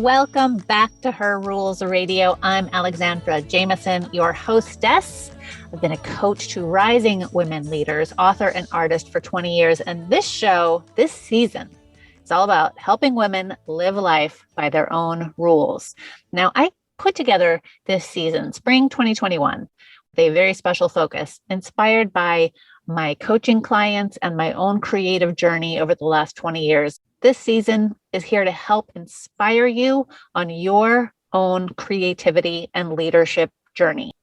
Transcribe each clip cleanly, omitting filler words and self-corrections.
Welcome back to Her Rules Radio. I'm Alexandra Jameson, your hostess. I've been a coach to rising women leaders, author and artist for 20 years. And this show, this season, it's all about helping women live life by their own rules. Now, I put together this season, spring 2021, with a very special focus inspired by my coaching clients and my own creative journey over the last 20 years. This season is here to help inspire you on your own creativity and leadership journey.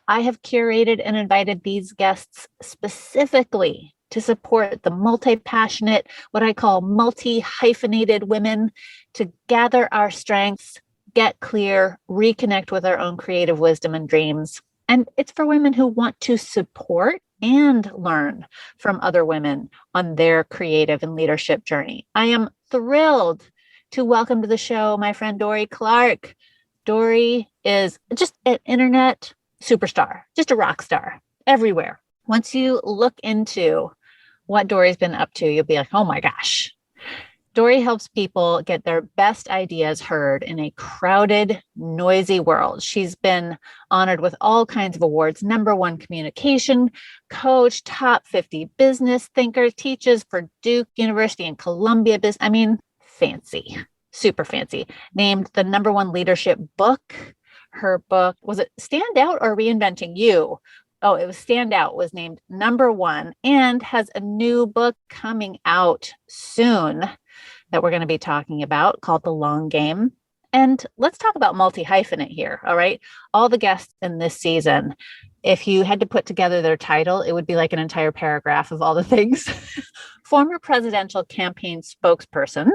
I have curated and invited these guests specifically to support the multi-passionate, what I call multi-hyphenated women, to gather our strengths, get clear, reconnect with our own creative wisdom and dreams. And it's for women who want to support and learn from other women on their creative and leadership journey. I am thrilled to welcome to the show my friend Dorie Clark. Dorie is just an internet superstar, just a rock star everywhere. Once you look into what Dorie's been up to, you'll be like, oh my gosh. Dorie helps people get their best ideas heard in a crowded, noisy world. She's been honored with all kinds of awards, #1 communication coach, top 50 business thinker, teaches for Duke University and Columbia Business. I mean, fancy, super fancy. Named the #1 leadership book. Her book, was it Stand Out or Reinventing You? Oh, it was Stand Out, was named #1 and has a new book coming out soon that we're going to be talking about called The Long Game. And let's talk about multi-hyphenate here, all right? All the guests in this season, if you had to put together their title, it would be like an entire paragraph of all the things. Former presidential campaign spokesperson,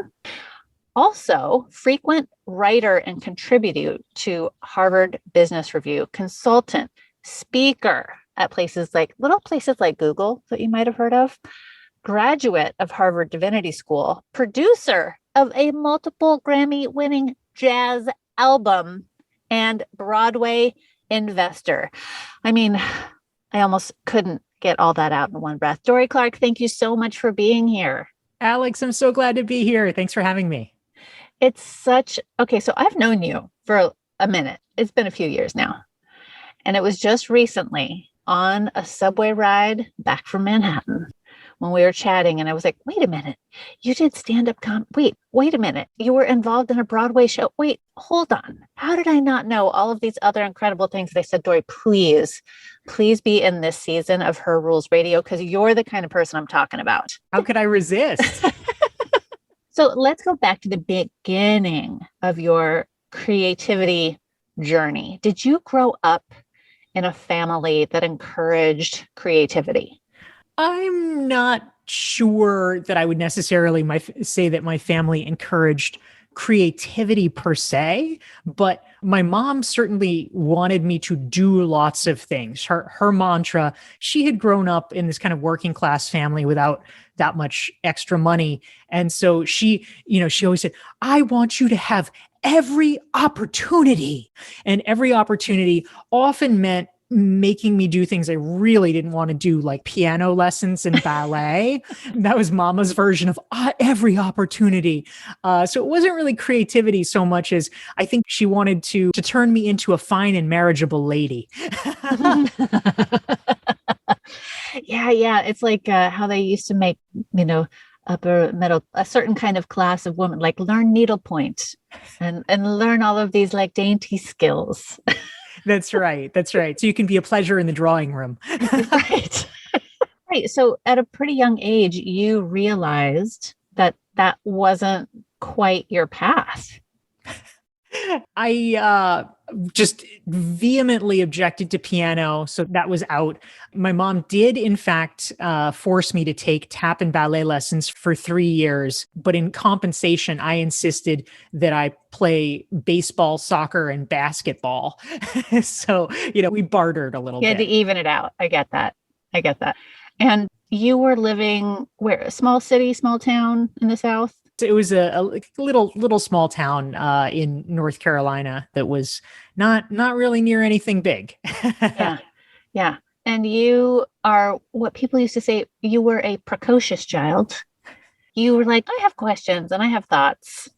also frequent writer and contributor to Harvard Business Review, consultant, speaker at little places like Google that you might have heard of, graduate of Harvard Divinity School, producer of a multiple Grammy-winning jazz album, and Broadway investor. I mean, I almost couldn't get all that out in one breath. Dorie Clark, thank you so much for being here. Alex, I'm so glad to be here. Thanks for having me. Okay, so I've known you for a minute. It's been a few years now. And it was just recently on a subway ride back from Manhattan when we were chatting, and I was like, wait a minute, you did stand-up wait a minute, you were involved in a Broadway show. Wait, hold on. How did I not know all of these other incredible things? They said, Dorie, please be in this season of Her Rules Radio because you're the kind of person I'm talking about. How could I resist? So let's go back to the beginning of your creativity journey. Did you grow up in a family that encouraged creativity? I'm not sure that I would necessarily say that my family encouraged creativity per se, but my mom certainly wanted me to do lots of things. Her mantra, she had grown up in this kind of working class family without that much extra money. And so she always said, I want you to have every opportunity. And every opportunity often meant making me do things I really didn't want to do, like piano lessons and ballet. That was Mama's version of every opportunity. So it wasn't really creativity so much as I think she wanted to turn me into a fine and marriageable lady. Yeah. It's like how they used to make, upper middle, a certain kind of class of women, like learn needlepoint and learn all of these like dainty skills. That's right. So you can be a pleasure in the drawing room. Right. Right. So at a pretty young age, you realized that wasn't quite your path. I just vehemently objected to piano, so that was out. My mom did, in fact, force me to take tap and ballet lessons for 3 years. But in compensation, I insisted that I play baseball, soccer, and basketball. So, we bartered a little bit. You had to even it out. I get that. And you were living where? A small city, small town in the South? It was a little small town in North Carolina that was not really near anything big. Yeah. And you are what people used to say, you were a precocious child. You were like, I have questions and I have thoughts.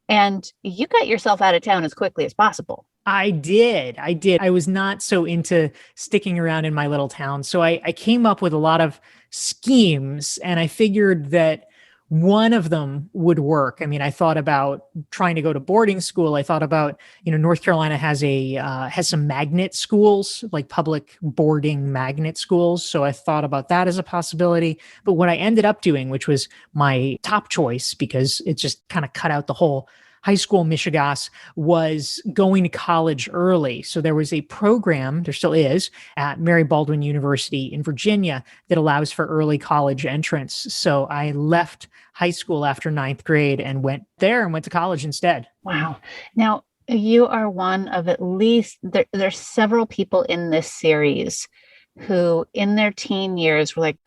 And you got yourself out of town as quickly as possible. I did. I was not so into sticking around in my little town. So I came up with a lot of schemes, and I figured that one of them would work. I mean, I thought about trying to go to boarding school. I thought about, North Carolina has some magnet schools, like public boarding magnet schools. So I thought about that as a possibility. But what I ended up doing, which was my top choice, because it just kind of cut out the whole high school mishigas, was going to college early. So there was a program, there still is, at Mary Baldwin University in Virginia that allows for early college entrance. So I left high school after ninth grade and went there and went to college instead. Wow. Now, you are one of at least, there's several people in this series who in their teen years were like,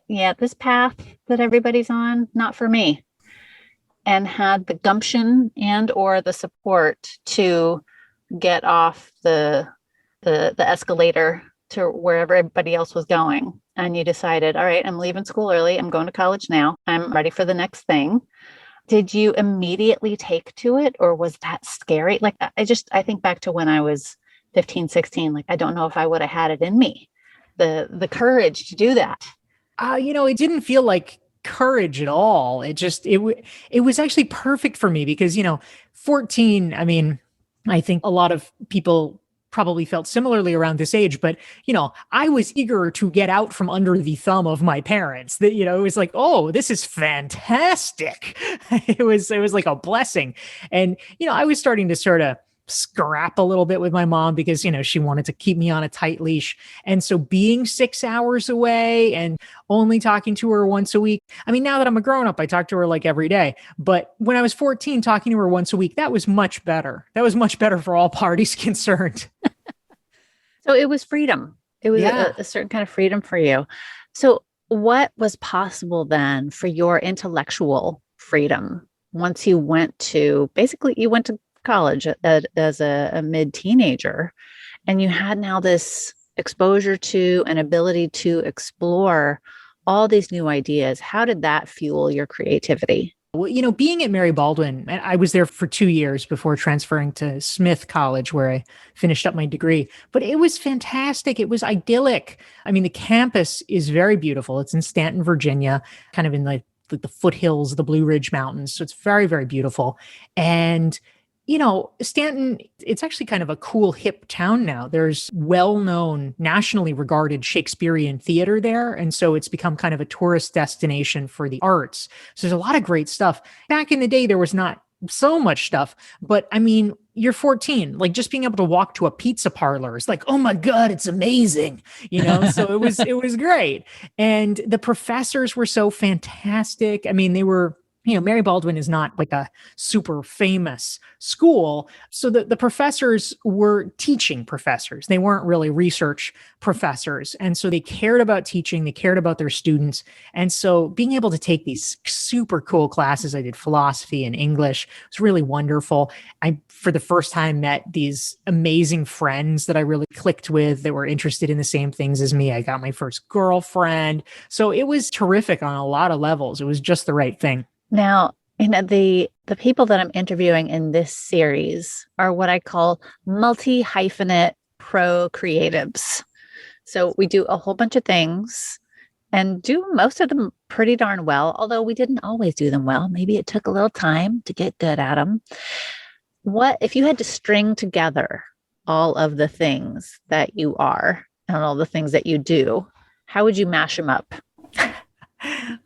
yeah, this path that everybody's on, not for me. And had the gumption and or the support to get off the escalator to wherever everybody else was going. And you decided, all right, I'm leaving school early. I'm going to college now. I'm ready for the next thing. Did you immediately take to it, or was that scary? Like, I think back to when I was 15, 16, like, I don't know if I would have had it in me, the courage to do that. It didn't feel like courage at all. It was actually perfect for me because, 14, I mean, I think a lot of people probably felt similarly around this age, but, I was eager to get out from under the thumb of my parents. That, it was like, oh, this is fantastic. It was like a blessing. And, I was starting to sort of scrap a little bit with my mom because, she wanted to keep me on a tight leash. And so being 6 hours away and only talking to her once a week. I mean, now that I'm a grown up, I talk to her like every day. But when I was 14, talking to her once a week, that was much better. That was much better for all parties concerned. So it was freedom. It was a certain kind of freedom for you. So what was possible then for your intellectual freedom once you went to college as a mid-teenager, and you had now this exposure to an ability to explore all these new ideas? How did that fuel your creativity? Well, being at Mary Baldwin, I was there for 2 years before transferring to Smith College, where I finished up my degree. But it was fantastic. It was idyllic. I mean, the campus is very beautiful. It's in Stanton, Virginia, kind of in the foothills of the Blue Ridge Mountains. So it's very, very beautiful. And Stanton, it's actually kind of a cool, hip town now. There's well-known, nationally regarded Shakespearean theater there. And so it's become kind of a tourist destination for the arts. So there's a lot of great stuff. Back in the day, there was not so much stuff. But I mean, you're 14, like just being able to walk to a pizza parlor is like, oh my God, it's amazing. So it was great. And the professors were so fantastic. I mean, they were, Mary Baldwin is not like a super famous school. So the professors were teaching professors. They weren't really research professors. And so they cared about teaching. They cared about their students. And so being able to take these super cool classes, I did philosophy and English, was really wonderful. I, for the first time, met these amazing friends that I really clicked with that were interested in the same things as me. I got my first girlfriend. So it was terrific on a lot of levels. It was just the right thing. Now, the people that I'm interviewing in this series are what I call multi-hyphenate pro-creatives. So we do a whole bunch of things and do most of them pretty darn well, although we didn't always do them well. Maybe it took a little time to get good at them. What if you had to string together all of the things that you are and all the things that you do, how would you mash them up?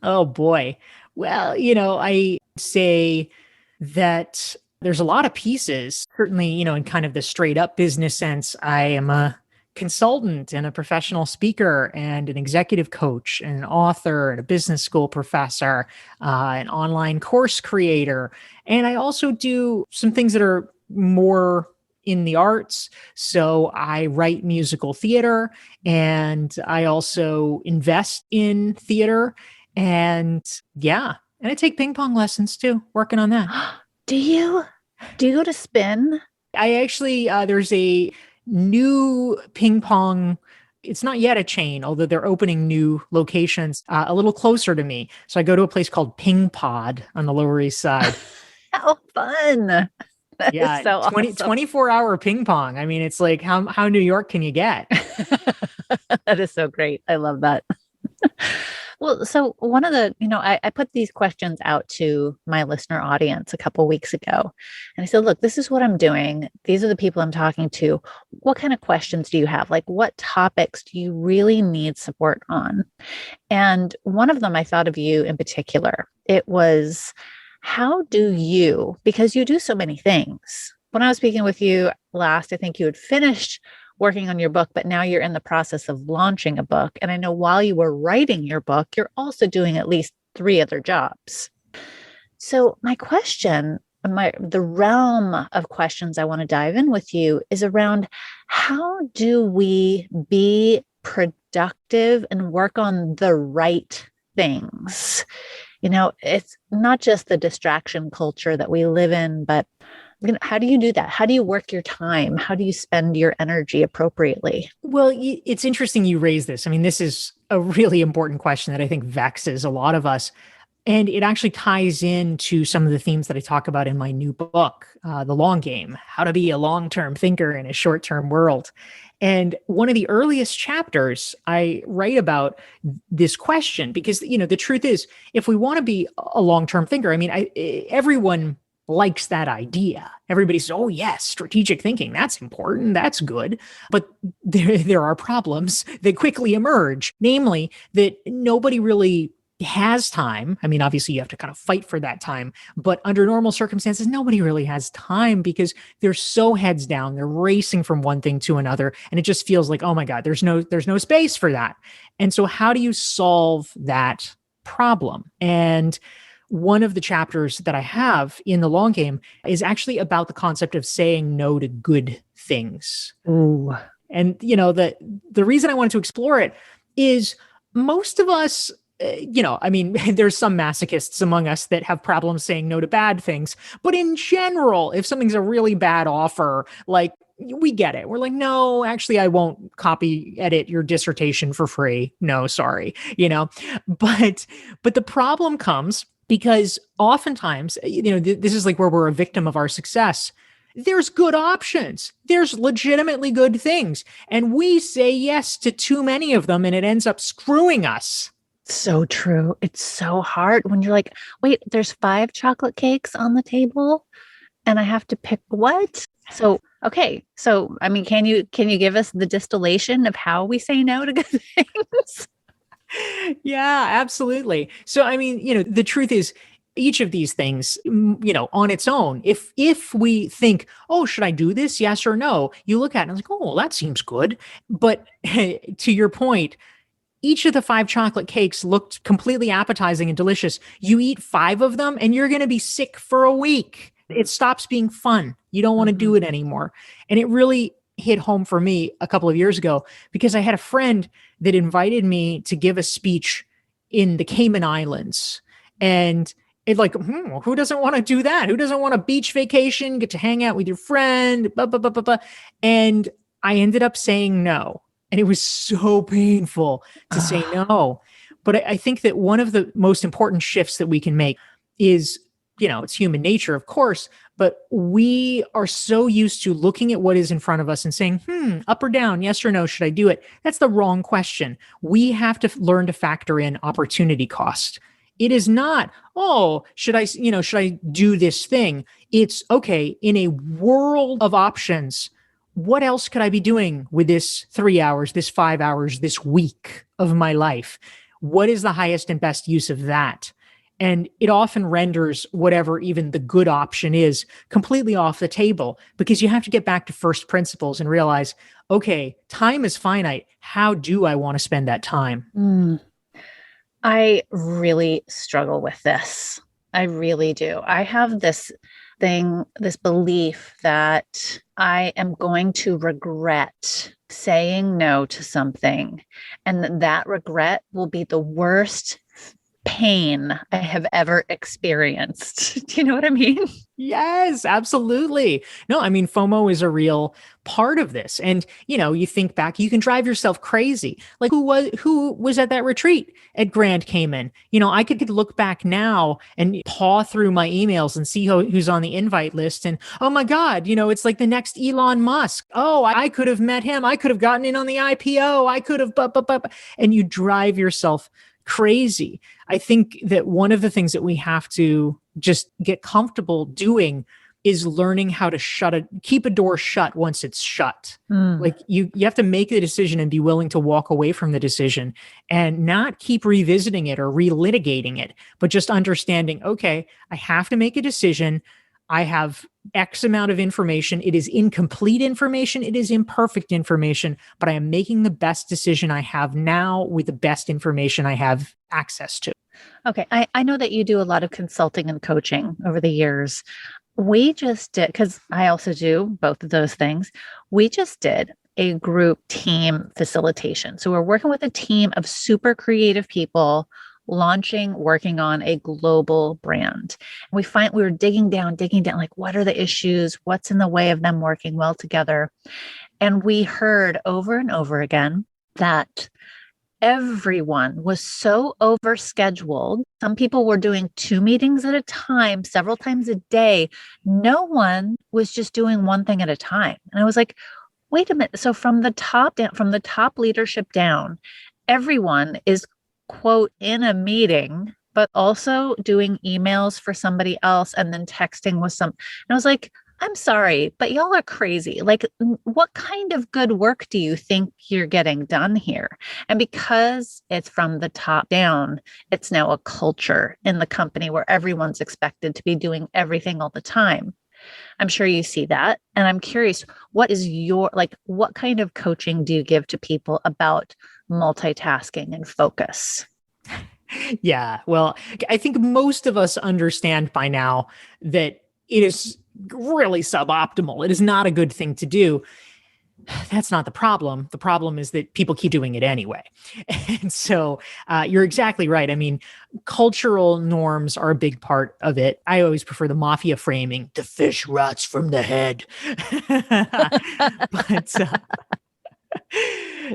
Oh boy. Well, I say that there's a lot of pieces. Certainly, in kind of the straight up business sense, I am a consultant and a professional speaker and an executive coach and an author and a business school professor, an online course creator. And I also do some things that are more in the arts. So I write musical theater, and I also invest in theater. And I take ping pong lessons too, working on that. Do you go to spin? I actually, there's a new ping pong. It's not yet a chain, although they're opening new locations a little closer to me. So I go to a place called Ping Pod on the Lower East Side. How fun. That is Yeah, so awesome. 24-hour ping pong. I mean, it's like how New York can you get? That is so great. I love that. Well, so one of the, I put these questions out to my listener audience a couple weeks ago. And I said, look, this is what I'm doing. These are the people I'm talking to. What kind of questions do you have? Like, what topics do you really need support on? And one of them, I thought of you in particular. It was, how do you, because you do so many things. When I was speaking with you last, I think you had finished working on your book, but now you're in the process of launching a book. And I know while you were writing your book, you're also doing at least 3 other jobs. So my question, the realm of questions I want to dive in with you is around, how do we be productive and work on the right things? It's not just the distraction culture that we live in, but how do you do that? How do you work your time? How do you spend your energy appropriately? Well, it's interesting you raise this. I mean, this is a really important question that I think vexes a lot of us. And it actually ties into some of the themes that I talk about in my new book, The Long Game, How to Be a Long-Term Thinker in a Short-Term World. And one of the earliest chapters, I write about this question because, the truth is, if we want to be a long-term thinker, I mean, everyone likes that idea. Everybody says, oh, yes, strategic thinking, that's important, that's good. But there are problems that quickly emerge, namely that nobody really has time. I mean, obviously you have to kind of fight for that time, but under normal circumstances, nobody really has time because they're so heads down. They're racing from one thing to another. And it just feels like, oh my God, there's no space for that. And so how do you solve that problem? And one of the chapters that I have in The Long Game is actually about the concept of saying no to good things. Ooh. And, the reason I wanted to explore it is most of us, I mean, there's some masochists among us that have problems saying no to bad things. But in general, if something's a really bad offer, like, we get it. We're like, no, actually, I won't copy edit your dissertation for free. No, sorry. But the problem comes because oftentimes, this is like where we're a victim of our success. There's good options. There's legitimately good things. And we say yes to too many of them, and it ends up screwing us. So true. It's so hard when you're like, wait, there's 5 chocolate cakes on the table and I have to pick what? So, okay. So, I mean, can you give us the distillation of how we say no to good things? Yeah, absolutely. So, I mean, the truth is, each of these things, on its own, if we think, oh, should I do this? Yes or no? You look at it and it's like, oh, that seems good. But to your point, each of the 5 chocolate cakes looked completely appetizing and delicious. You eat 5 of them and you're going to be sick for a week. It stops being fun. You don't want to do it anymore. And it really hit home for me a couple of years ago because I had a friend that invited me to give a speech in the Cayman Islands. And it's like, who doesn't want to do that? Who doesn't want a beach vacation, get to hang out with your friend, blah, blah, blah, blah, blah. And I ended up saying no. And it was so painful to say no. But I think that one of the most important shifts that we can make is, it's human nature, of course, but we are so used to looking at what is in front of us and saying, up or down, yes or no, should I do it? That's the wrong question. We have to learn to factor in opportunity cost. It is not, oh, should I do this thing? It's okay, in a world of options, what else could I be doing with this 3 hours, this 5 hours, this week of my life? What is the highest and best use of that? And it often renders whatever even the good option is completely off the table because you have to get back to first principles and realize, okay, time is finite. How do I want to spend that time? I really struggle with this. I really do. I have this belief that I am going to regret saying no to something, and that regret will be the worst pain I have ever experienced. Do you know what I mean? Yes, absolutely. No, I mean, FOMO is a real part of this. And, you think back, you can drive yourself crazy. Like who was at that retreat at Grand Cayman? I could look back now and paw through my emails and see who's on the invite list. And oh my God, it's like the next Elon Musk. Oh, I could have met him. I could have gotten in on the IPO. I could have, and you drive yourself crazy. I think that one of the things that we have to just get comfortable doing is learning how to keep a door shut once it's shut. Like you have to make the decision and be willing to walk away from the decision and not keep revisiting it or relitigating it, but just understanding, okay, I have to make a decision. I have X amount of information. It is incomplete information. It is imperfect information, but I am making the best decision I have now with the best information I have access to. Okay. I know that you do a lot of consulting and coaching over the years. We just did, because I also do both of those things. We just did a group team facilitation. So we're working with a team of super creative people working on a global brand. We were digging down, like, what are the issues? What's in the way of them working well together? And we heard over and over again that everyone was so overscheduled. Some people were doing 2 meetings at a time, several times a day. No one was just doing one thing at a time. And I was like, wait a minute. So from the top leadership down, everyone is, quote, in a meeting, but also doing emails for somebody else and then texting with some. And I was like, I'm sorry, but y'all are crazy. Like, what kind of good work do you think you're getting done here? And because it's from the top down, it's now a culture in the company where everyone's expected to be doing everything all the time. I'm sure you see that. And I'm curious, what kind of coaching do you give to people about multitasking and focus? Yeah, well, I think most of us understand by now that it is really suboptimal. It is not a good thing to do. That's not the problem. The problem is that people keep doing it anyway. And so you're exactly right. I mean, cultural norms are a big part of it. I always prefer the mafia framing, the fish rots from the head. But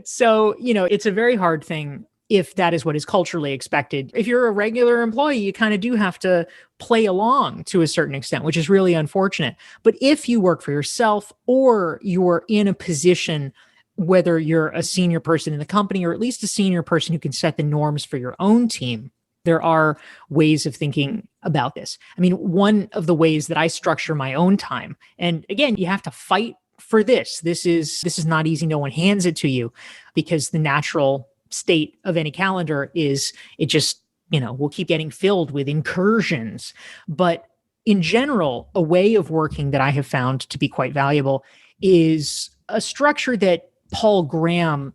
so, it's a very hard thing if that is what is culturally expected. If you're a regular employee, you kind of do have to play along to a certain extent, which is really unfortunate. But if you work for yourself or you're in a position, whether you're a senior person in the company or at least a senior person who can set the norms for your own team, there are ways of thinking about this. I mean, one of the ways that I structure my own time, and again, you have to fight for this. This is not easy. No one hands it to you, because the natural state of any calendar is it just, will keep getting filled with incursions. But in general, a way of working that I have found to be quite valuable is a structure that Paul Graham,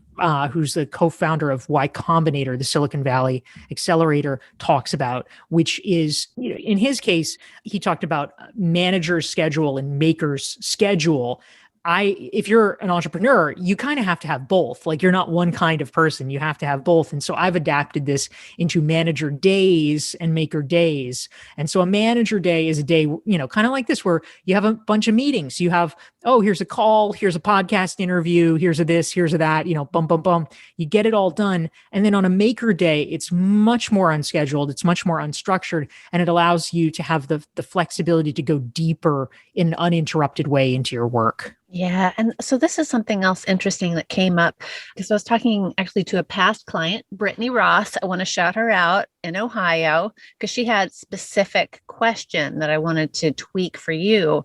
who's the co-founder of Y Combinator, the Silicon Valley accelerator, talks about, which is, in his case, he talked about manager's schedule and maker's schedule. If you're an entrepreneur, you kind of have to have both. Like, you're not one kind of person. You have to have both. And so I've adapted this into manager days and maker days. And so a manager day is a day, kind of like this, where you have a bunch of meetings. You have, here's a call, here's a podcast interview, here's a this, here's a that, bum, bum, bum. You get it all done. And then on a maker day, it's much more unscheduled. It's much more unstructured. And it allows you to have the flexibility to go deeper in an uninterrupted way into your work. Yeah. And so this is something else interesting that came up, because I was talking actually to a past client, Brittany Ross. I want to shout her out in Ohio, because she had specific question that I wanted to tweak for you.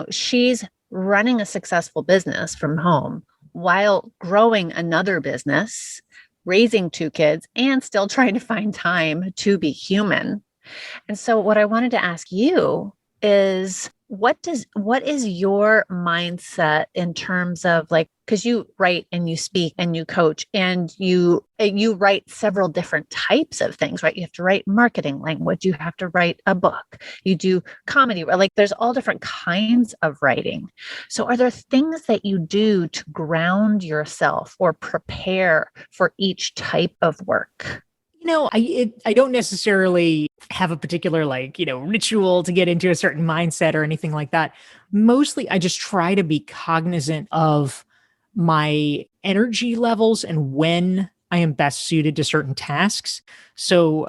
She's running a successful business from home while growing another business, raising 2 kids, and still trying to find time to be human. And so what I wanted to ask you is, what is your mindset in terms of, like, because you write and you speak and you coach and you write several different types of things, right? You have to write marketing language. You have to write a book. You do comedy, like there's all different kinds of writing. So are there things that you do to ground yourself or prepare for each type of work? I don't necessarily have a particular ritual to get into a certain mindset or anything like that. Mostly I just try to be cognizant of my energy levels and when I am best suited to certain tasks. So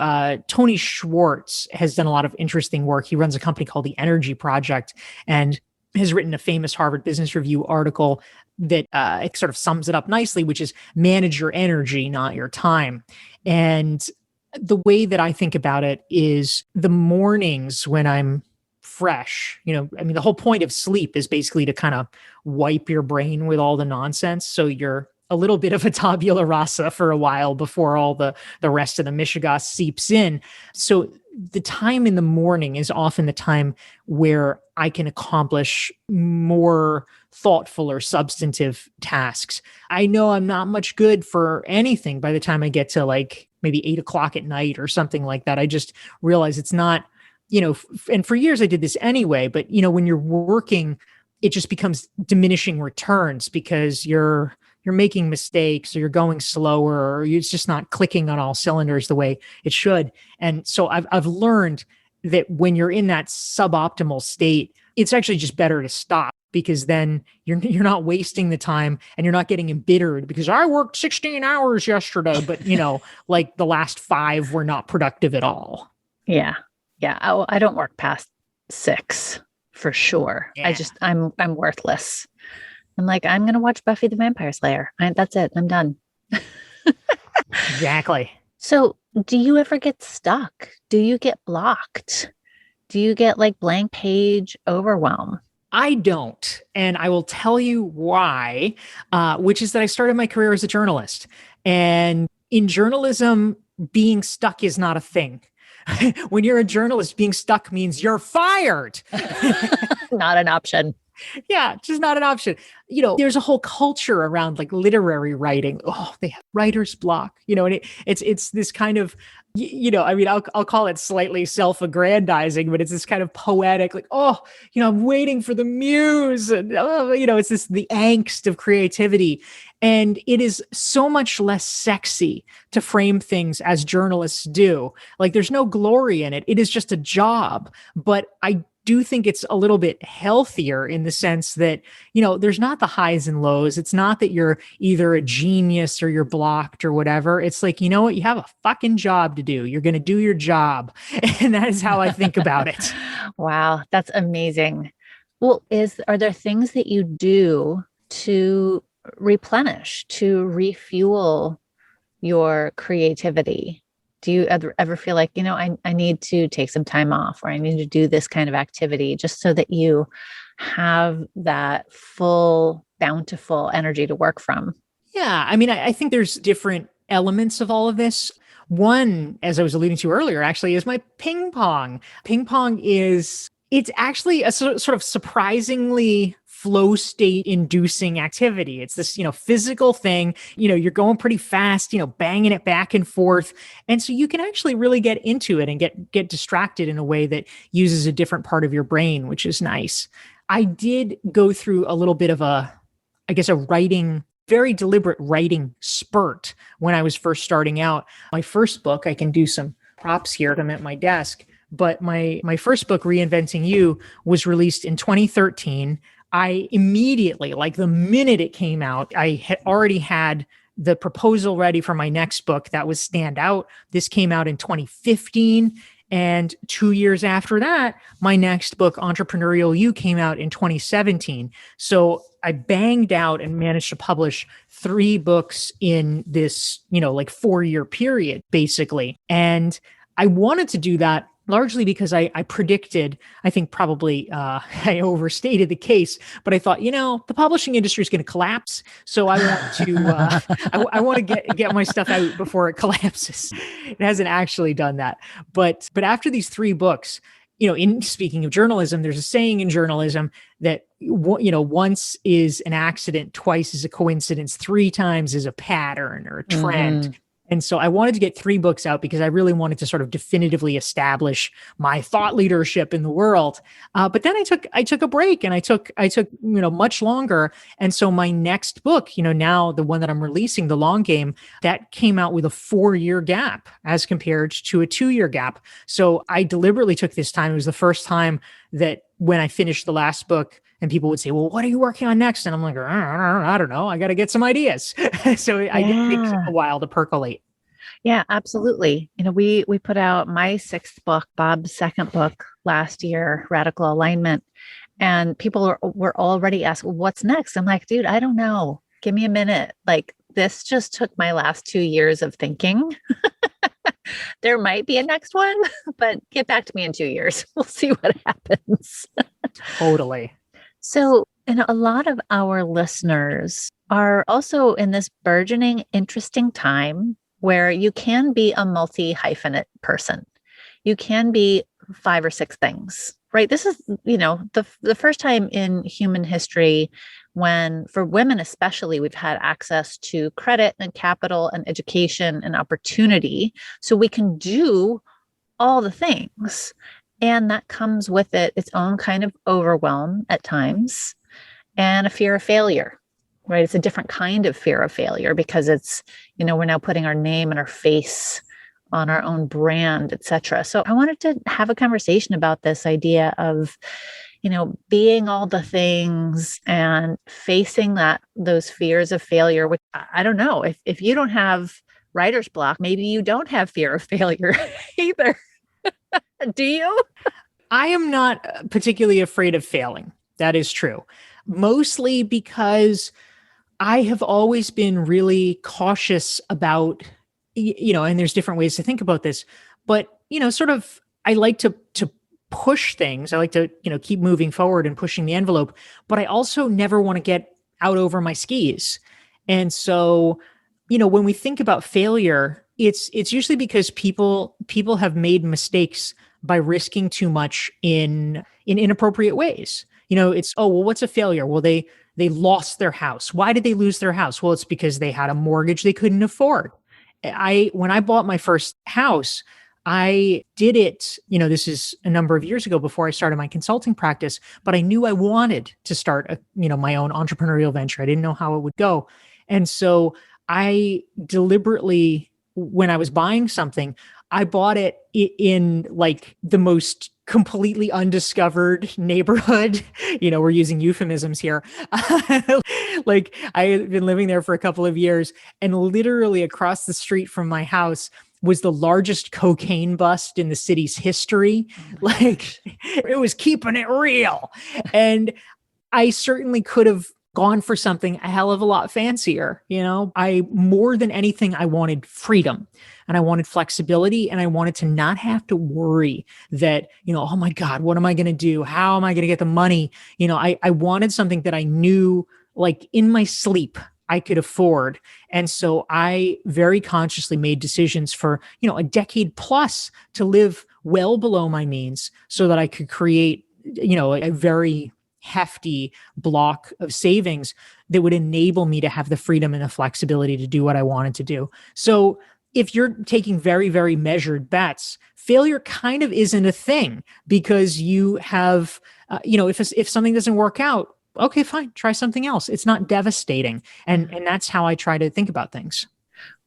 Tony Schwartz has done a lot of interesting work. He runs a company called the Energy Project and has written a famous Harvard Business Review article that it sort of sums it up nicely, which is manage your energy, not your time. And the way that I think about it is the mornings when I'm fresh, the whole point of sleep is basically to kind of wipe your brain with all the nonsense. So you're a little bit of a tabula rasa for a while before all the rest of the mishigas seeps in. So the time in the morning is often the time where I can accomplish more thoughtful or substantive tasks. I know I'm not much good for anything by the time I get to maybe 8 o'clock at night or something like that. I just realize it's not, and for years I did this anyway, but when you're working, it just becomes diminishing returns because you're making mistakes or you're going slower or it's just not clicking on all cylinders the way it should. And so I've learned that when you're in that suboptimal state, it's actually just better to stop because then you're not wasting the time and you're not getting embittered because I worked 16 hours yesterday, but the last 5 were not productive at all. Yeah. Yeah. I don't work past 6 for sure. Yeah. I'm worthless. I'm I'm going to watch Buffy the Vampire Slayer. That's it. I'm done. Exactly. So do you ever get stuck? Do you get blocked? Do you get blank page overwhelm? I don't. And I will tell you why, which is that I started my career as a journalist. And in journalism, being stuck is not a thing. When you're a journalist, being stuck means you're fired. Not an option. Yeah, just not an option. There's a whole culture around literary writing. Oh, they have writer's block, and it's this kind of, I'll call it slightly self-aggrandizing, but it's this kind of poetic, I'm waiting for the muse. And, it's the angst of creativity. And it is so much less sexy to frame things as journalists do. There's no glory in it. It is just a job. But I do think it's a little bit healthier in the sense that, there's not the highs and lows. It's not that you're either a genius or you're blocked or whatever. It's what? You have a fucking job to do. You're going to do your job. And that is how I think about it. Wow. That's amazing. Well, are there things that you do to replenish, to refuel your creativity? Do you ever feel I need to take some time off or I need to do this kind of activity just so that you have that full, bountiful energy to work from? Yeah. I think there's different elements of all of this. One, as I was alluding to earlier, actually, is my ping pong. Ping pong it's actually a sort of surprisingly flow state inducing activity. It's this, physical thing, you're going pretty fast, banging it back and forth. And so you can actually really get into it and get distracted in a way that uses a different part of your brain, which is nice. I did go through a little bit of a very deliberate writing spurt when I was first starting out. My first book, I can do some props here. I'm at my desk, but my first book, Reinventing You, was released in 2013. I immediately, the minute it came out, I had already had the proposal ready for my next book. That was Stand Out. This came out in 2015. And 2 years after that, my next book, Entrepreneurial You, came out in 2017. So I banged out and managed to publish 3 books in this, 4-year period, basically. And I wanted to do that largely because I predicted, I think probably I overstated the case, but I thought, the publishing industry is going to collapse. So I want to, I want to get my stuff out before it collapses. It hasn't actually done that. But after these 3 books, in speaking of journalism, there's a saying in journalism that, once is an accident, twice is a coincidence, 3 times is a pattern or a trend. And so I wanted to get 3 books out because I really wanted to sort of definitively establish my thought leadership in the world. But then I took a break, and I took much longer. And so my next book, now the one that I'm releasing, The Long Game, that came out with a 4-year gap as compared to a 2-year gap. So I deliberately took this time. It was the first time that when I finished the last book, and people would say, well, what are you working on next? And I'm like, I don't know. I got to get some ideas. So I did take a while to percolate. Yeah, absolutely. We put out my 6th book, Bob's 2nd book last year, Radical Alignment. And people were already asking, well, what's next? I'm like, dude, I don't know. Give me a minute. Like, this just took my last 2 years of thinking. There might be a next one, but get back to me in 2 years. We'll see what happens. Totally. So, a lot of our listeners are also in this burgeoning, interesting time where you can be a multi-hyphenate person. You can be 5 or 6 things, right? This is, the first time in human history when, for women especially, we've had access to credit and capital and education and opportunity. So we can do all the things. And that comes with its own kind of overwhelm at times and a fear of failure, right? It's a different kind of fear of failure because it's, we're now putting our name and our face on our own brand, et cetera. So I wanted to have a conversation about this idea of, being all the things and facing those fears of failure, which I don't know, if you don't have writer's block, maybe you don't have fear of failure either. Do you? I am not particularly afraid of failing. That is true. Mostly because I have always been really cautious about, and there's different ways to think about this, but, sort of, I like to push things. I like to, keep moving forward and pushing the envelope, but I also never want to get out over my skis. And so, when we think about failure, it's usually because people have made mistakes by risking too much in inappropriate ways. It's, oh, well, what's a failure? Well, they lost their house. Why did they lose their house? Well, it's because they had a mortgage they couldn't afford. When I bought my first house, I did it, this is a number of years ago before I started my consulting practice, but I knew I wanted to start my own entrepreneurial venture. I didn't know how it would go. And so I deliberately, when I was buying something, I bought it in like the most completely undiscovered neighborhood. We're using euphemisms here. Like, I had been living there for a couple of years, and literally across the street from my house was the largest cocaine bust in the city's history. Like, it was keeping it real. And I certainly could have gone for something a hell of a lot fancier. More than anything, I wanted freedom, and I wanted flexibility, and I wanted to not have to worry that, oh my God, what am I going to do? How am I going to get the money? I wanted something that I knew, like, in my sleep, I could afford. And so I very consciously made decisions for, a decade plus to live well below my means so that I could create, a very hefty block of savings that would enable me to have the freedom and the flexibility to do what I wanted to do. So if you're taking very, very measured bets, failure kind of isn't a thing because you have, if something doesn't work out, okay, fine, try something else. It's not devastating. And that's how I try to think about things.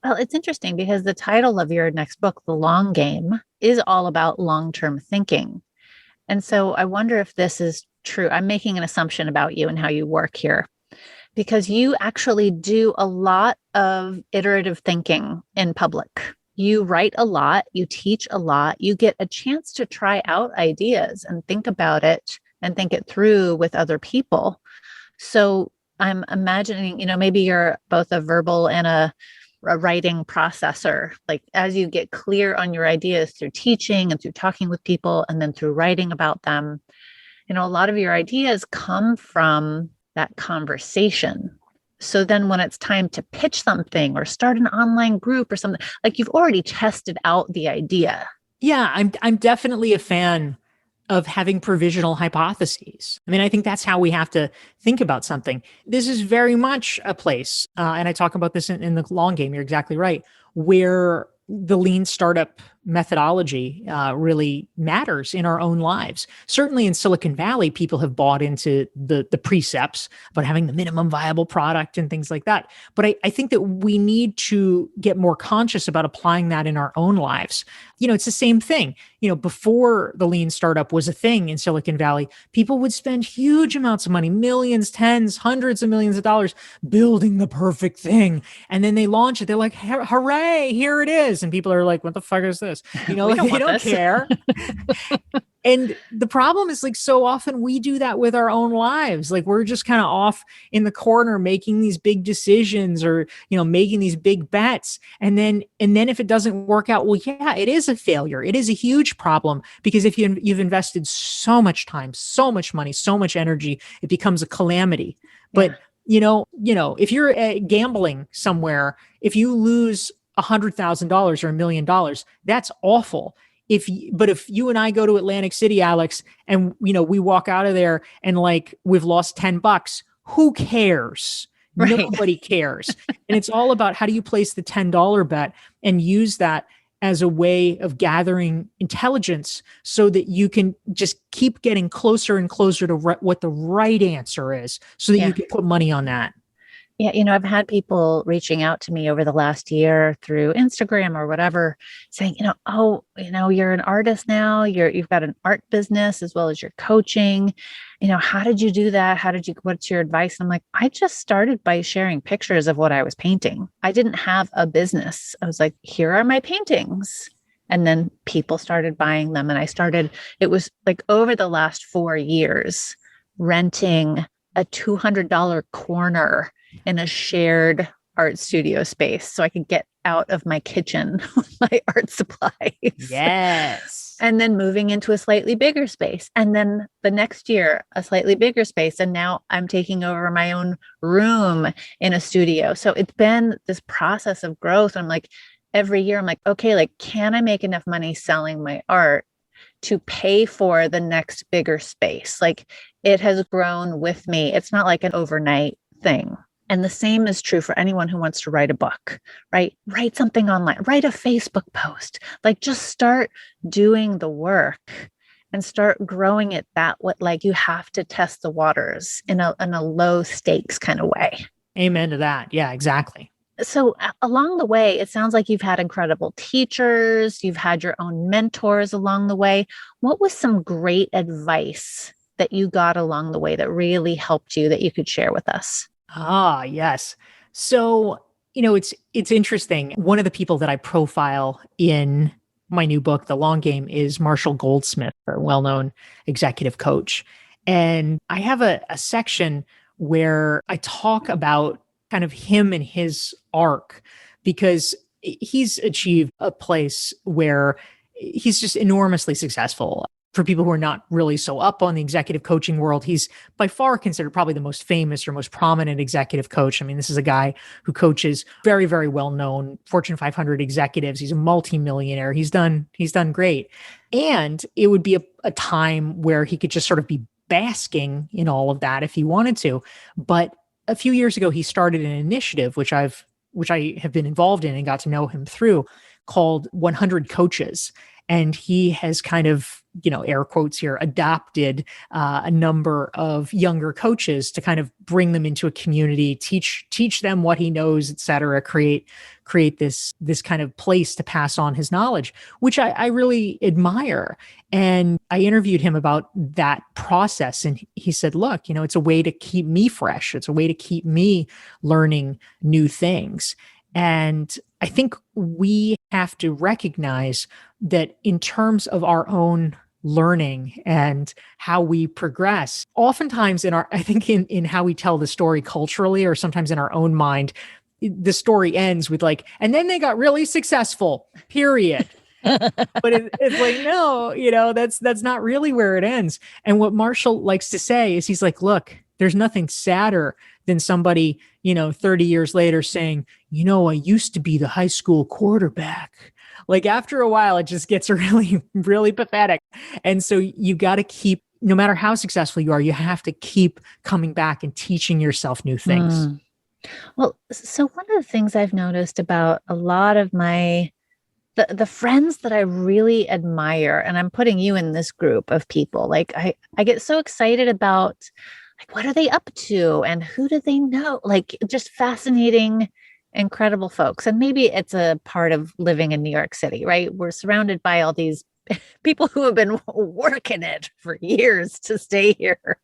Well, it's interesting because the title of your next book, The Long Game, is all about long-term thinking. And so I wonder if this is true. I'm making an assumption about you and how you work here, because you actually do a lot of iterative thinking in public. You write a lot, you teach a lot, you get a chance to try out ideas and think about it and think it through with other people. So I'm imagining, maybe you're both a verbal and a writing processor. Like, as you get clear on your ideas through teaching and through talking with people and then through writing about them, a lot of your ideas come from that conversation. So then when it's time to pitch something or start an online group or something, like, you've already tested out the idea. Yeah, I'm definitely a fan of having provisional hypotheses. I mean, I think that's how we have to think about something. This is very much a place, and I talk about this in the long game, you're exactly right, where the lean startup methodology really matters in our own lives. Certainly in Silicon Valley, people have bought into the precepts about having the minimum viable product and things like that. But I think that we need to get more conscious about applying that in our own lives. It's the same thing. Before the lean startup was a thing in Silicon Valley, people would spend huge amounts of money, millions, tens, hundreds of millions of dollars building the perfect thing. And then they launch it. They're like, hooray, here it is. And people are like, what the fuck is this? They don't care. And the problem is, like, so often we do that with our own lives. Like, we're just kind of off in the corner making these big decisions or, making these big bets. And then if it doesn't work out, well, yeah, it is a failure. It is a huge problem, because if you've invested so much time, so much money, so much energy, it becomes a calamity. But, if you're gambling somewhere, if you lose $100,000 or $1 million, that's awful. But if you and I go to Atlantic City, Alex, and we walk out of there and like we've lost $10, who cares? Right. Nobody cares. And it's all about, how do you place the $10 bet and use that as a way of gathering intelligence so that you can just keep getting closer and closer to what the right answer is, so that you can put money on that. Yeah, I've had people reaching out to me over the last year through Instagram or whatever, saying, you're an artist now, you've got an art business as well as your coaching. How did you do that? What's your advice? And I'm like, I just started by sharing pictures of what I was painting. I didn't have a business. I was like, here are my paintings. And then people started buying them. And it was like over the last 4 years, renting a $200 corner in a shared art studio space so I could get out of my kitchen with my art supplies. Yes. And then moving into a slightly bigger space. And then the next year, a slightly bigger space. And now I'm taking over my own room in a studio. So it's been this process of growth. I'm like, every year I'm like, okay, like, can I make enough money selling my art to pay for the next bigger space? Like, it has grown with me. It's not like an overnight thing. And the same is true for anyone who wants to write a book, right? Write something online, write a Facebook post, like, just start doing the work and start growing it that way. Like, you have to test the waters in a low stakes kind of way. Amen to that. Yeah, exactly. So along the way, it sounds like you've had incredible teachers, you've had your own mentors along the way. What was some great advice that you got along the way that really helped you that you could share with us? Ah, yes. So, it's interesting. One of the people that I profile in my new book, The Long Game, is Marshall Goldsmith, a well-known executive coach. And I have a section where I talk about kind of him and his arc, because he's achieved a place where he's just enormously successful. For people who are not really so up on the executive coaching world, he's by far considered probably the most famous or most prominent executive coach. I mean, this is a guy who coaches very, very well-known Fortune 500 executives. He's a multimillionaire. He's done great. And it would be a time where he could just sort of be basking in all of that if he wanted to. But a few years ago, he started an initiative, which I have been involved in and got to know him through, called 100 Coaches. And he has kind of, air quotes here, adopted a number of younger coaches to kind of bring them into a community, teach them what he knows, et cetera, create this kind of place to pass on his knowledge, which I really admire. And I interviewed him about that process. And he said, look, it's a way to keep me fresh. It's a way to keep me learning new things. And I think we have to recognize that in terms of our own learning and how we progress, oftentimes I think in how we tell the story culturally, or sometimes in our own mind, the story ends with like, and then they got really successful, period. But it's like, no, that's not really where it ends. And what Marshall likes to say is, he's like, look, there's nothing sadder than somebody, 30 years later saying, I used to be the high school quarterback. Like, after a while, it just gets really, really pathetic. And so you got to keep, no matter how successful you are, you have to keep coming back and teaching yourself new things. Well, so one of the things I've noticed about a lot of the friends that I really admire, and I'm putting you in this group of people, like I get so excited about like what are they up to and who do they know? Like just fascinating, incredible folks. And maybe it's a part of living in New York City, right? We're surrounded by all these people who have been working it for years to stay here.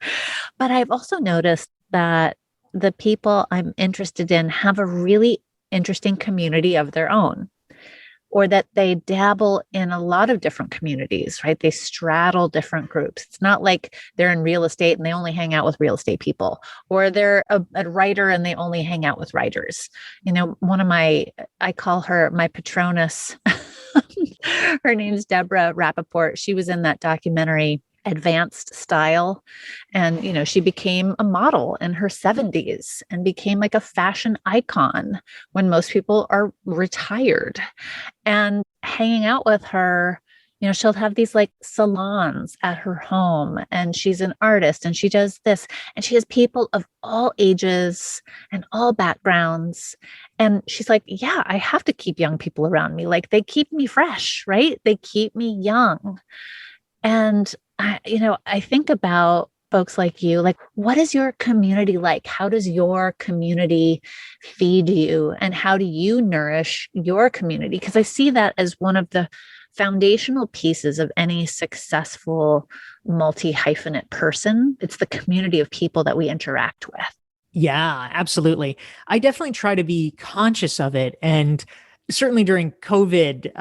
But I've also noticed that the people I'm interested in have a really interesting community of their own, or that they dabble in a lot of different communities, right? They straddle different groups. It's not like they're in real estate and they only hang out with real estate people, or they're a writer and they only hang out with writers. You know, I call her my Patronus. Her name's Deborah Rappaport. She was in that documentary Advanced Style. And, you know, she became a model in her 70s and became like a fashion icon when most people are retired. And hanging out with her, you know, she'll have these like salons at her home, and she's an artist and she does this, and she has people of all ages and all backgrounds. And she's like, yeah, I have to keep young people around me. Like they keep me fresh, right? They keep me young. And I think about folks like you, like, what is your community like? How does your community feed you? And how do you nourish your community? Because I see that as one of the foundational pieces of any successful multi-hyphenate person. It's the community of people that we interact with. Yeah, absolutely. I definitely try to be conscious of it. And certainly during COVID,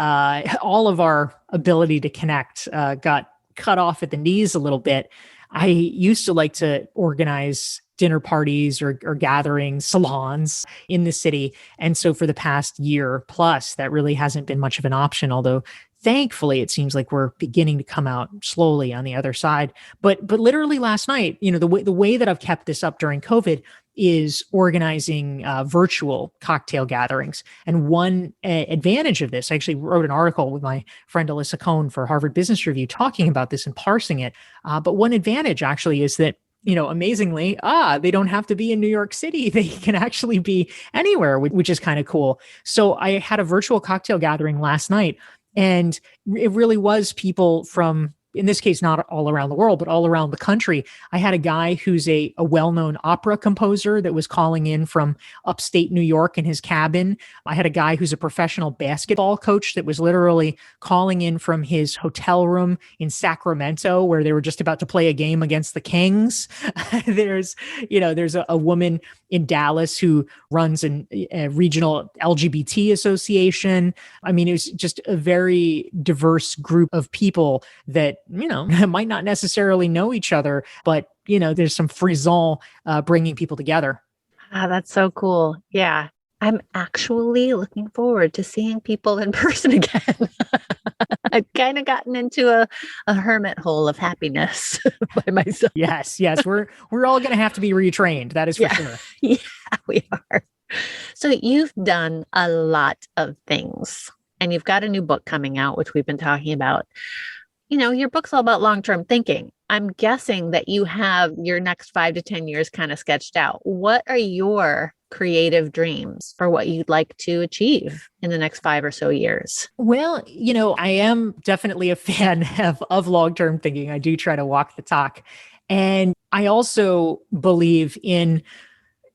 all of our ability to connect got cut off at the knees a little bit. I used to like to organize dinner parties or gatherings, salons in the city. And so for the past year plus, that really hasn't been much of an option, although thankfully it seems like we're beginning to come out slowly on the other side. But literally last night, you know, the way that I've kept this up during COVID is organizing virtual cocktail gatherings. And one advantage of this, I actually wrote an article with my friend Alyssa Cohn for Harvard Business Review talking about this and parsing it. But one advantage actually is that, you know, amazingly, they don't have to be in New York City. They can actually be anywhere, which is kind of cool. So I had a virtual cocktail gathering last night, and it really was people from, in this case, not all around the world, but all around the country. I had a guy who's a well-known opera composer that was calling in from upstate New York in his cabin. I had a guy who's a professional basketball coach that was literally calling in from his hotel room in Sacramento, where they were just about to play a game against the Kings. there's a woman in Dallas who runs a regional LGBT association. I mean, it was just a very diverse group of people that, you know, might not necessarily know each other, but, you know, there's some frisson bringing people together. Ah, that's so cool. Yeah. I'm actually looking forward to seeing people in person again. I've kind of gotten into a hermit hole of happiness by myself. Yes, yes. We're all going to have to be retrained. That is for sure. Yeah, we are. So you've done a lot of things, and you've got a new book coming out, which we've been talking about. You know, your book's all about long-term thinking. I'm guessing that you have your next 5 to 10 years kind of sketched out. What are your creative dreams for what you'd like to achieve in the next 5 or so years? Well, you know, I am definitely a fan of long-term thinking. I do try to walk the talk. And I also believe in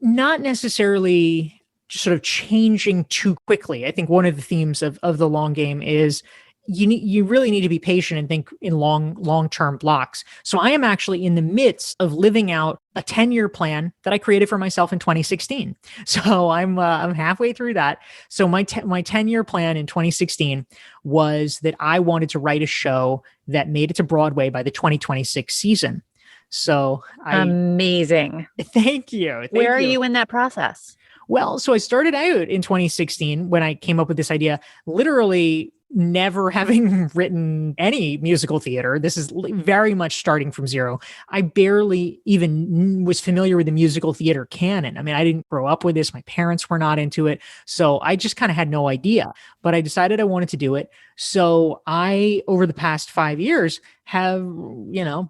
not necessarily sort of changing too quickly. I think one of the themes of the long game is you really need to be patient and think in long-term blocks. So I am actually in the midst of living out a 10-year plan that I created for myself in 2016. So I'm halfway through that. So my 10-year plan in 2016 was that I wanted to write a show that made it to Broadway by the 2026 season. So Amazing. Thank you. Where are you in that process? Well, so I started out in 2016 when I came up with this idea, literally never having written any musical theater. This is very much starting from zero. I barely even was familiar with the musical theater canon. I mean, I didn't grow up with this. My parents were not into it. So I just kind of had no idea, but I decided I wanted to do it. So I, over the past 5 years, have,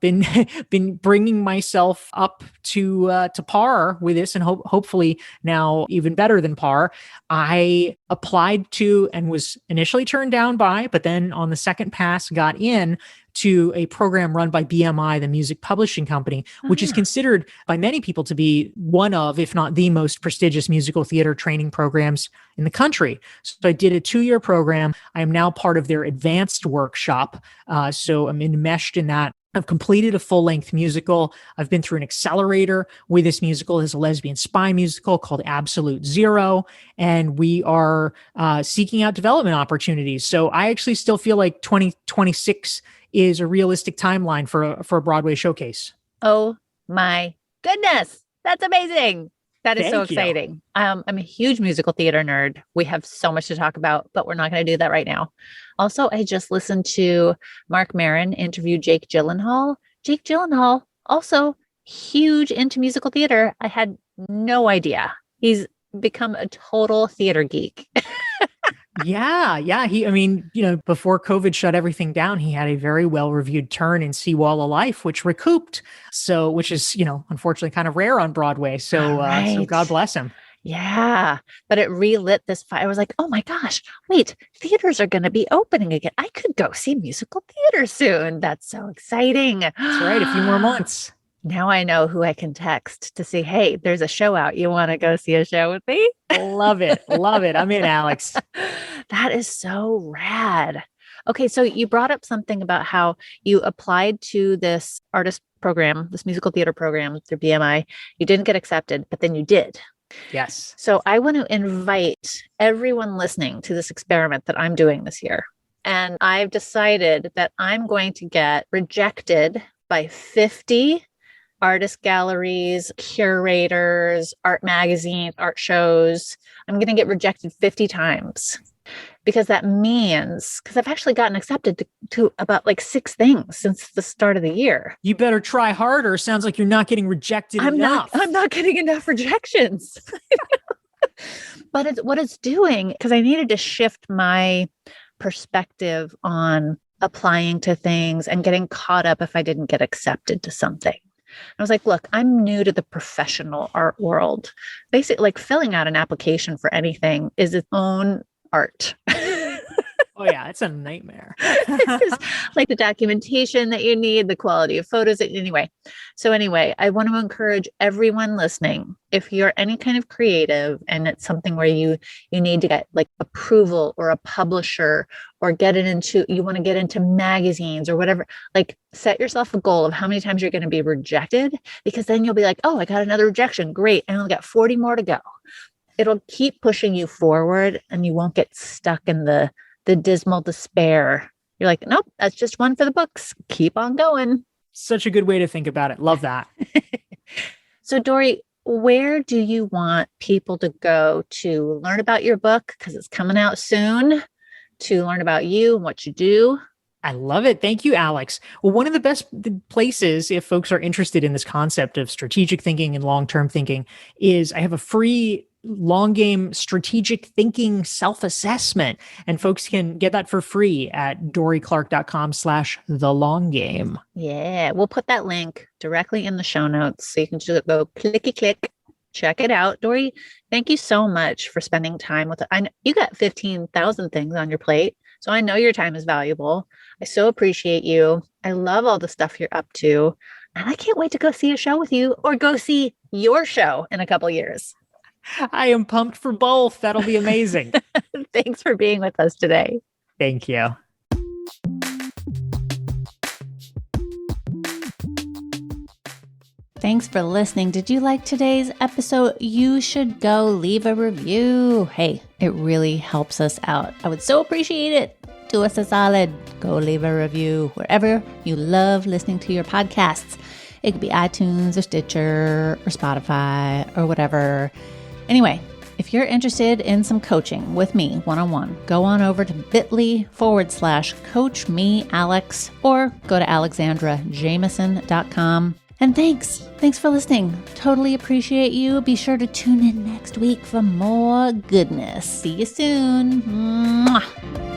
been bringing myself up to par with this, and hopefully now even better than par. I applied to and was initially turned down by, but then on the second pass got in to a program run by BMI, the music publishing company, which is considered by many people to be one of, if not the most prestigious musical theater training programs in the country. So I did a 2-year program. I am now part of their advanced workshop. So I'm enmeshed in that. I've completed a full-length musical. I've been through an accelerator with this musical. It's a lesbian spy musical called Absolute Zero, and we are seeking out development opportunities. So I actually still feel like 2026 is a realistic timeline for a Broadway showcase. Oh my goodness. That's amazing. That is so exciting. I'm a huge musical theater nerd. We have so much to talk about, but we're not going to do that right now. Also, I just listened to Mark Maron interview Jake Gyllenhaal. Jake Gyllenhaal, also huge into musical theater. I had no idea. He's become a total theater geek. Yeah. Before COVID shut everything down, he had a very well-reviewed turn in Seawall of Life, which recouped. So, which is, unfortunately kind of rare on Broadway. So, so God bless him. Yeah. But it relit this fire. I was like, oh my gosh, wait, theaters are going to be opening again. I could go see musical theater soon. That's so exciting. That's right. A few more months. Now I know who I can text to say, hey, there's a show out. You want to go see a show with me? Love it. Love it. I'm in, Alex. That is so rad. Okay. So you brought up something about how you applied to this artist program, this musical theater program through BMI. You didn't get accepted, but then you did. Yes. So I want to invite everyone listening to this experiment that I'm doing this year. And I've decided that I'm going to get rejected by 50 artist galleries, curators, art magazines, art shows. I'm going to get rejected 50 times because that means, because I've actually gotten accepted to about like 6 things since the start of the year. You better try harder. Sounds like you're not getting rejected enough. I'm not getting enough rejections. But what it's doing, because I needed to shift my perspective on applying to things and getting caught up if I didn't get accepted to something. I was like, look, I'm new to the professional art world. Basically, like filling out an application for anything is its own art. Oh yeah, it's a nightmare. Like the documentation that you need, the quality of photos. Anyway, I want to encourage everyone listening, if you're any kind of creative and it's something where you need to get like approval or a publisher or you want to get into magazines or whatever, like set yourself a goal of how many times you're going to be rejected, because then you'll be like, oh, I got another rejection. Great. And I'll get 40 more to go. It'll keep pushing you forward and you won't get stuck in the dismal despair. You're like, nope, that's just one for the books. Keep on going. Such a good way to think about it. Love that. So Dorie, where do you want people to go to learn about your book? Because it's coming out soon, to learn about you and what you do. I love it. Thank you, Alex. Well, one of the best places, if folks are interested in this concept of strategic thinking and long-term thinking, is I have a free long game strategic thinking self-assessment, and folks can get that for free at dorieclark.com/thelonggame. Yeah. We'll put that link directly in the show notes. So you can just go click, check it out. Dorie, thank you so much for spending time with it. I know you got 15,000 things on your plate, so I know your time is valuable. I so appreciate you. I love all the stuff you're up to, and I can't wait to go see a show with you or go see your show in a couple years. I am pumped for both. That'll be amazing. Thanks for being with us today. Thank you. Thanks for listening. Did you like today's episode? You should go leave a review. Hey, it really helps us out. I would so appreciate it. Do us a solid. Go leave a review wherever you love listening to your podcasts. It could be iTunes or Stitcher or Spotify or whatever. Anyway, if you're interested in some coaching with me one-on-one, go on over to bit.ly/coachmealex or go to alexandrajameson.com. And thanks for listening. Totally appreciate you. Be sure to tune in next week for more goodness. See you soon. Mwah.